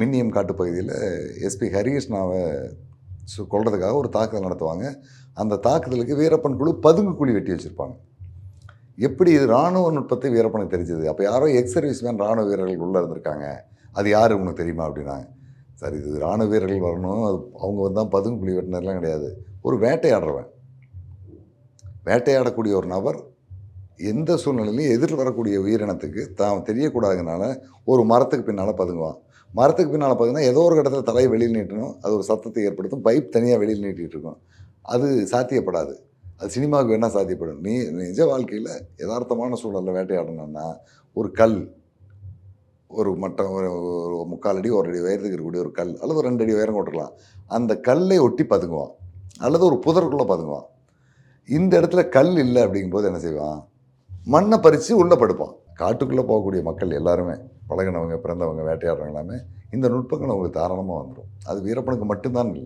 மின்னியம் காட்டுப்பகுதியில் SP ஹரிகிருஷ்ணாவை கொல்றதுக்காக ஒரு தாக்குதல் நடத்துவாங்க. அந்த தாக்குதலுக்கு வீரப்பன் குழு பதுங்கு குழி வெட்டி வச்சுருப்பாங்க. எப்படி இது இராணுவ நுட்பத்தை வீரப்பனுக்கு தெரிஞ்சது? அப்போ யாரோ எக்ஸ் சர்வீஸ்மேன் இராணுவ வீரர்கள் உள்ளே இருந்திருக்காங்க, அது யார் உனக்கு தெரியுமா அப்படின்னாங்க. சார் இது இராணுவ வீரர்கள் வரணும், அது அவங்க வந்தால் பதுங்கு குழி வெட்டினதுலாம் கிடையாது. ஒரு வேட்டையாடுறவன், வேட்டையாடக்கூடிய ஒரு நபர் எந்த சூழ்நிலையிலையும் எதிர் வரக்கூடிய உயிரினத்துக்கு தான் தெரியக்கூடாதுனால ஒரு மரத்துக்கு பின்னால் பதுங்குவான். மரத்துக்கு பின்னால் பார்த்தீங்கன்னா ஏதோ ஒரு இடத்துல தலையை வெளியில் நீட்டணும், அது ஒரு சத்தத்தை ஏற்படுத்தும், பைப் தனியாக வெளியில் நீட்டிகிட்டு இருக்கும். அது சாத்தியப்படாது. அது சினிமாவுக்கு வேணால் சாத்தியப்படும். நிஜ வாழ்க்கையில் யதார்த்தமான சூழலில் வேட்டையாடணும்னா ஒரு கல், ஒரு மட்டம், ஒரு 3/4 அடி 1 அடி உயரத்துக்கு இருக்கக்கூடிய ஒரு கல் அல்லது ஒரு 2 அடி உயரம் கொட்டுக்கலாம். அந்த கல்லை ஒட்டி பதுங்குவான் அல்லது ஒரு புதருக்குள்ளே பதுங்குவான். இந்த இடத்துல கல் இல்லை அப்படிங்கும்போது என்ன செய்வான்? மண்ணை பறித்து உள்ளே படுப்பான். காட்டுக்குள்ளே போகக்கூடிய மக்கள் எல்லாருமே பழகினவங்க, பிறந்தவங்க, வேட்டையாடுறவங்க எல்லாமே இந்த நுட்பங்கள் அவங்களுக்கு தாராளமாக வந்துடும். அது வீரப்பனுக்கு மட்டும்தான் இல்லை.